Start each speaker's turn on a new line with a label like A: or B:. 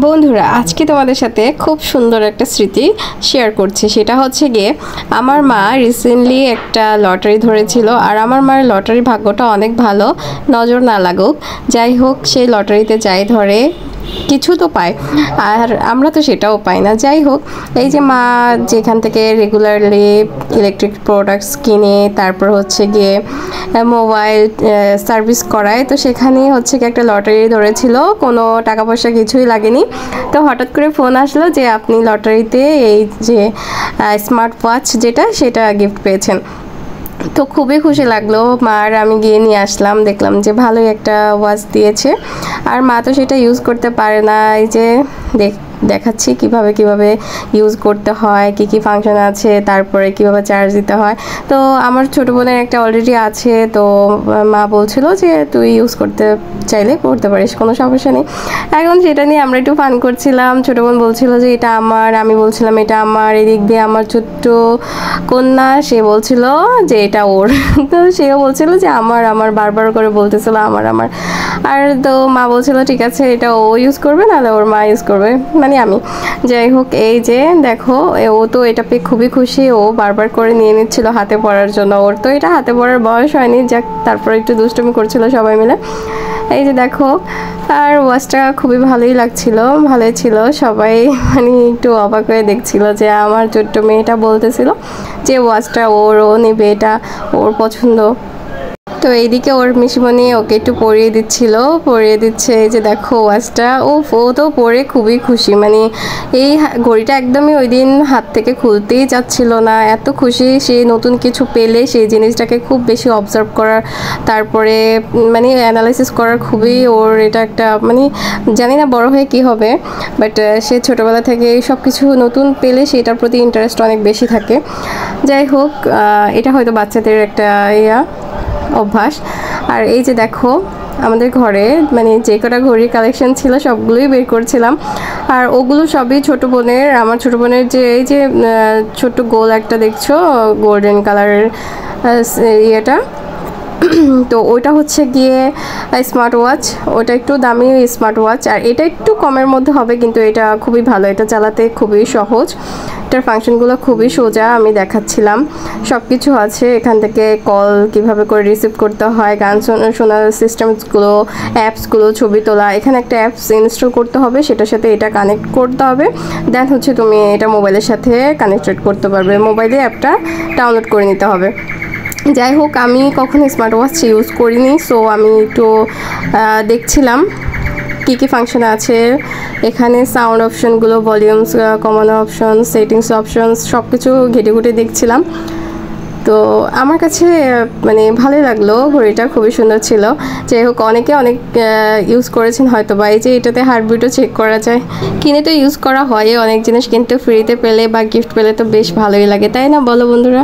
A: বন্ধুরা আজকে তোমাদের সাথে খুব সুন্দর একটা স্মৃতি শেয়ার করছি। সেটা হচ্ছে গিয়ে আমার মা রিসেন্টলি একটা লটারি ধরেছিল, আর আমার মার লটারি ভাগ্যটা অনেক ভালো, নজর না লাগুক। যাই হোক, সেই লটারিতে যাই ধরে কিছু তো পায়, আর আমরা তো সেটাও পাই না। যাই হোক, এই যে মা যেখান থেকে রেগুলারলি ইলেকট্রিক প্রোডাক্টস কিনে, তারপর হচ্ছে গিয়ে মোবাইল সার্ভিস করায়, তো সেখানে হচ্ছে কি একটা লটারি ধরেছিল, কোনো টাকা পয়সা কিছুই লাগেনি। তো হঠাৎ করে ফোন আসলো যে আপনি লটারিতে এই যে স্মার্ট ওয়াচ যেটা সেটা গিফট পেয়েছেন। তো খুবই খুশি লাগলো মার। আমি গিয়ে নিয়ে আসলাম, দেখলাম যে ভালোই একটা ওয়াচ দিয়েছে। আর মা তো সেটা ইউজ করতে পারে না, এই যে দেখাচ্ছি কিভাবে ইউজ করতে হয়, কি ফাংশন আছে, তারপরে কিভাবে চার্জ দিতে হয়। তো আমার ছোটো বোনের একটা অলরেডি আছে, তো মা বলছিল যে তুই ইউজ করতে চাইলে করতে পারিস, কোনো সমস্যা নেই। এখন সেটা নিয়ে আমরা একটু ফান করছিলাম। ছোটো বোন বলছিল যে এটা আমার, আমি বলছিলাম এটা আমার। এদিক দিয়ে আমার ছোট্ট কন্যা, সে বলছিল যে এটা ওর। তো সেও বলছিল যে আমার বারবার করে বলতেছিল আমার। আর তো মা বলছিল ঠিক আছে এটা ও ইউজ করবে, নাহলে ওর মা ইউজ করবে, মানে আমি। যাই হোক, এই যে দেখো, ও তো এটা পেয়ে খুবই খুশি। ও বারবার করে নিয়ে নিচ্ছিল হাতে পরার জন্য। ওর তো এটা হাতে পরার বয়স হয়নি, যাক তারপরে একটু দুষ্টুমি করছিল সবাই মিলে। এই যে দেখো, আর ওয়াচটা খুবই ভালোই লাগছিল, ভালোই ছিল। সবাই মানে একটু অবাক হয়ে দেখছিল যে আমার ছোট্ট মেয়েটা বলতেছিল যে ওয়াচটা ও নেবে, এটা ওর পছন্দ। তো এইদিকে ওর মিশিমণি ওকে একটু পরিয়ে দিচ্ছে। এই যে দেখো ওয়াচটা, ও তো পরে খুবই খুশি। মানে এই ঘড়িটা একদমই ওই দিন হাত থেকে খুলতেই যাচ্ছিল না, এত খুশি। সে নতুন কিছু পেলে সেই জিনিসটাকে খুব বেশি অবজার্ভ করার, তারপরে মানে অ্যানালাইসিস করার খুবই ওর এটা একটা, মানে জানি না বড় হয়ে কি হবে, বাট সে ছোটোবেলা থেকে সব কিছু নতুন পেলে সেটার প্রতি ইন্টারেস্ট অনেক বেশি থাকে। যাই হোক, এটা হয়তো বাচ্চাদের একটা অভ্যাস। আর এই যে দেখো, আমাদের ঘরে মানে যে কটা ঘড়ির কালেকশন ছিল সবগুলোই বের করছিলাম। আর ওগুলো সবই ছোটো বোনের। আমার ছোটো বোনের যে এই যে ছোট্ট গোল একটা দেখছো, গোল্ডেন কালারের ইয়েটা, তো ওইটা হচ্ছে গিয়ে স্মার্ট ওয়াচ। ওটা একটু দামি স্মার্ট ওয়াচ, আর এটা একটু কমের মধ্যে হবে, কিন্তু এটা খুবই ভালো, এটা চালাতে খুবই সহজ। এটার ফাংশনগুলো খুবই সোজা, আমি দেখাচ্ছিলাম। সব কিছু আছে, এখান থেকে কল কিভাবে করে রিসিভ করতে হয়, গান শোনার সিস্টেমসগুলো, অ্যাপসগুলো, ছবি তোলা। এখানে একটা অ্যাপস ইনস্টল করতে হবে, সেটার সাথে এটা কানেক্ট করতে হবে। দেন হচ্ছে তুমি এটা মোবাইলের সাথে কানেক্টেড করতে পারবে, মোবাইলে অ্যাপটা ডাউনলোড করে নিতে হবে। যাই হোক, আমি কখনো স্মার্ট ওয়াচ ইউজ করিনি, সো আমি একটু দেখছিলাম কী ফাংশন আছে এখানে। সাউন্ড অপশনগুলো, ভলিউমস কমানো অপশন, সেটিংস অপশনস, সব কিছু ঘেটে দেখছিলাম। তো আমার কাছে মানে ভালোই লাগলো, ঘড়িটা খুবই সুন্দর ছিল। যাই হোক, অনেকে অনেক ইউজ করেছেন হয়তো, বা এই যে এটাতে হার্টবিটও চেক করা যায়। কিনে তো ইউজ করা হয় অনেক জিনিস, কিন্তু ফ্রিতে পেলে বা গিফট পেলে তো বেশ ভালোই লাগে, তাই না বলো বন্ধুরা?